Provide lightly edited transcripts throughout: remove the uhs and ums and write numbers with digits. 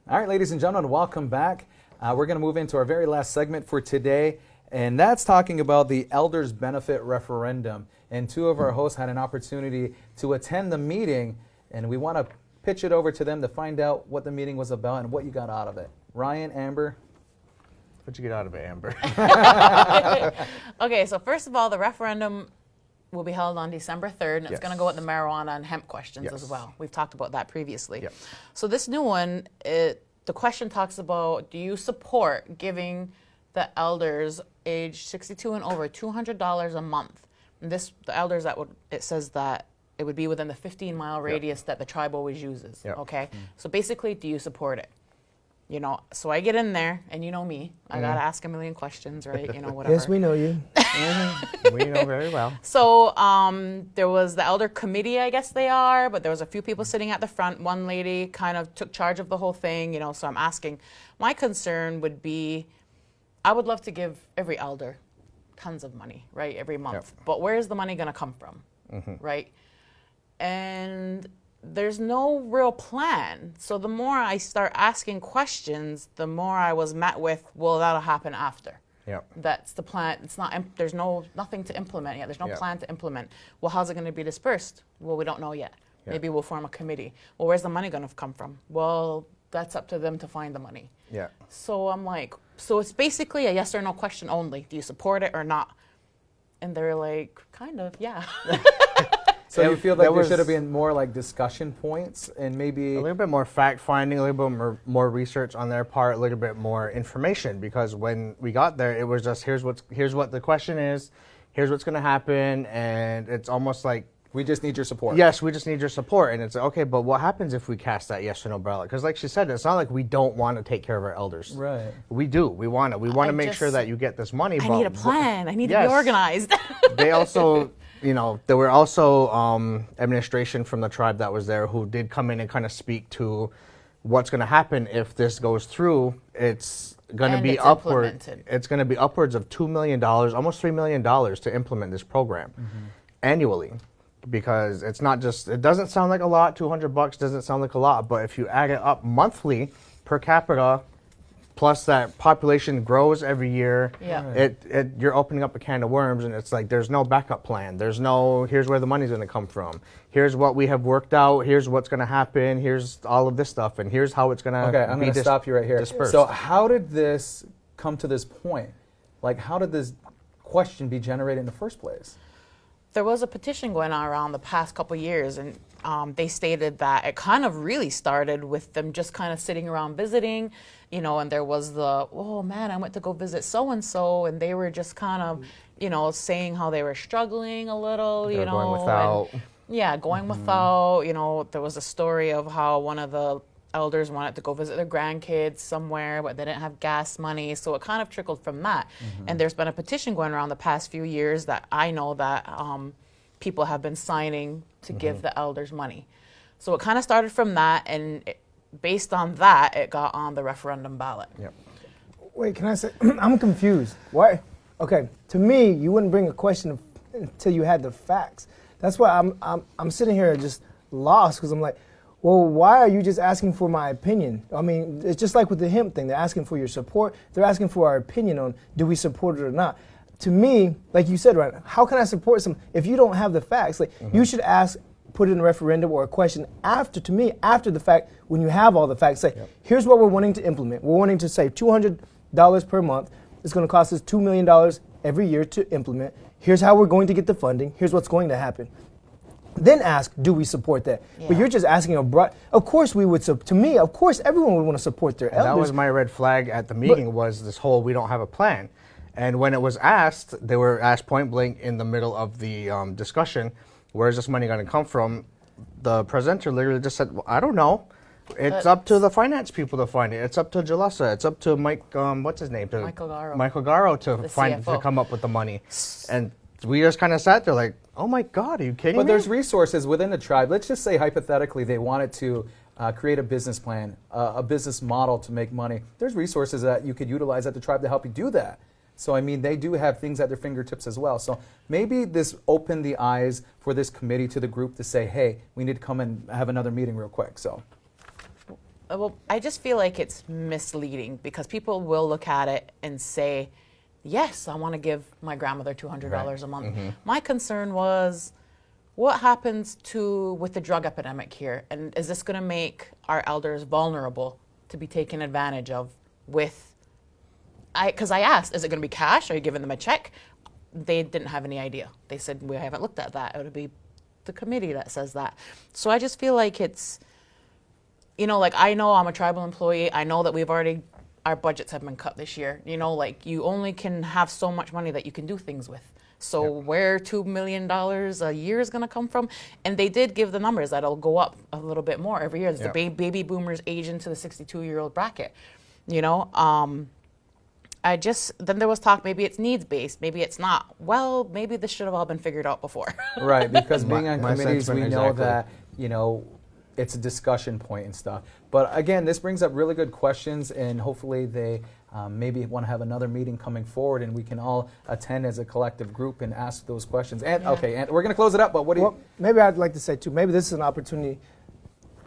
All right, ladies and gentlemen, welcome back. We're going to move into our very last segment for today, and that's talking about the Elders Benefit Referendum. And two of our hosts had an opportunity to attend the meeting, and we want to pitch it over to them to find out what the meeting was about and what you got out of it. Ryan, Amber. What'd you get out of it, Amber? Okay, so first of all, the referendum will be held on December 3rd, and it's going to go with the marijuana and hemp questions as well. We've talked about that previously. Yep. So this new one, the question talks about, do you support giving the elders age 62 and over $200 a month? And the elders, it says that it would be within the 15-mile radius that the tribe always uses, okay? So basically, do you support it? You know, so I get in there, and you know me. I got to ask a million questions, right? You know, whatever. Yes, we know you. We know very well. So there was the elder committee, I guess they are, but there was a few people sitting at the front. One lady kind of took charge of the whole thing, you know, so I'm asking. My concern would be, I would love to give every elder tons of money, right, every month. But where is the money going to come from, right? And there's no real plan. So the more I start asking questions, the more I was met with, well, that'll happen after. That's the plan. It's not. There's nothing to implement yet. There's no plan to implement. Well, how's it going to be dispersed? Well, we don't know yet. Maybe we'll form a committee. Well, where's the money going to come from? Well, that's up to them to find the money. So I'm like, so it's basically a yes or no question only. Do you support it or not? And they're like, kind of, yeah. So you feel like there should have been more like discussion points and maybe a little bit more fact finding, a little bit more research on their part, a little bit more information, because when we got there, it was just here's what the question is, here's what's going to happen, and it's almost like we just need your support. Yes, we just need your support, and it's okay. But what happens if we cast that yes or no ballot? Because like she said, it's not like we don't want to take care of our elders. Right. We do. We want to. We want to make sure that you get this money. I need a plan. I need to be organized. They also. You know, there were also administration from the tribe that was there who did come in and kind of speak to what's going to happen if this goes through. It's going to be upward. It's going to be upwards of $2 million, almost $3 million to implement this program annually, because it's not just. It doesn't sound like a lot. $200 doesn't sound like a lot, but if you add it up monthly per capita. Plus that population grows every year. You're opening up a can of worms, and it's like there's no backup plan. There's no here's where the money's going to come from. Here's what we have worked out. Here's what's going to happen. Here's all of this stuff, and here's how it's going to. Okay, I'm going to stop you right here. Dispersed. So how did this come to this point? Like, how did this question be generated in the first place? There was a petition going on around the past couple years, and they stated that it kind of really started with them just kind of sitting around visiting, you know, and there was the, oh man, I went to go visit so-and-so, and they were just kind of, you know, saying how they were struggling a little, you know. Going without. Going without, you know, there was a story of how one of the elders wanted to go visit their grandkids somewhere, but they didn't have gas money, so it kind of trickled from that. And there's been a petition going around the past few years that I know that people have been signing to give the elders money. So it kind of started from that, and based on that, it got on the referendum ballot. Wait, can I say, I'm confused. Why? Okay, to me, you wouldn't bring a question until you had the facts. That's why I'm sitting here just lost, because I'm like, well, why are you just asking for my opinion? I mean, it's just like with the hemp thing. They're asking for your support. They're asking for our opinion on do we support it or not. To me, like you said, right, how can I support some if you don't have the facts? Like you should put in a referendum or a question after the fact, when you have all the facts. Say, here's what we're wanting to implement. We're wanting to say $200 per month. It's going to cost us $2 million every year to implement. Here's how we're going to get the funding. Here's what's going to happen. Then ask, do we support that? But you're just asking a broad. Of course we would. To me, of course, everyone would want to support their elders. That was my red flag at the meeting, was this whole we don't have a plan. And when it was asked, they were asked point blank in the middle of the discussion, where's this money going to come from? The presenter literally just said, well, I don't know. It's up to the finance people to find it. It's up to Jalessa. It's up to Mike, what's his name? Michael Garro. Michael Garro to come up with the money. And we just kind of sat there like, oh my God, are you kidding me? But there's resources within the tribe. Let's just say hypothetically they wanted to create a business plan, a business model to make money. There's resources that you could utilize at the tribe to help you do that. So, I mean, they do have things at their fingertips as well. So maybe this opened the eyes for this committee to the group to say, hey, we need to come and have another meeting real quick. So Well, I just feel like it's misleading because people will look at it and say, yes, I want to give my grandmother $200 a month. My concern was, what happens with the drug epidemic here? And is this going to make our elders vulnerable to be taken advantage of because I asked, is it going to be cash? Are you giving them a check? They didn't have any idea. They said, we haven't looked at that. It would be the committee that says that. So I just feel like it's, like I know I'm a tribal employee. I know that our budgets have been cut this year. Like you only can have so much money that you can do things with. So where $2 million a year is going to come from? And they did give the numbers that it'll go up a little bit more every year. As the baby boomers age into the 62-year-old bracket, then there was talk, maybe it's needs-based, maybe it's not. Well, maybe this should have all been figured out before. Right, because being on My committees, we sentiment, know exactly. that, it's a discussion point and stuff. But again, this brings up really good questions, and hopefully they maybe want to have another meeting coming forward, and we can all attend as a collective group and ask those questions. And and we're going to close it up, but what do you... Maybe I'd like to say, too, maybe this is an opportunity.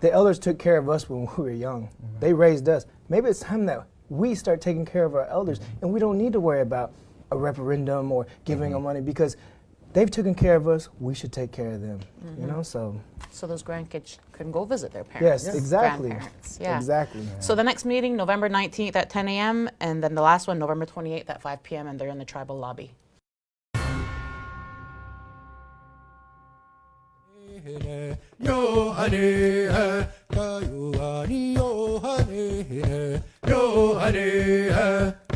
The elders took care of us when we were young. They raised us. Maybe it's time that we start taking care of our elders, and we don't need to worry about a referendum or giving them money, because they've taken care of us. We should take care of them. So those grandkids can go visit their parents. Yes, exactly. Grandparents. Yeah. Exactly. So the next meeting, November 19th at 10 a.m., and then the last one, November 28th at 5 p.m., and they're in the tribal lobby. Yo honey, yo honey, yo honey, yo honey.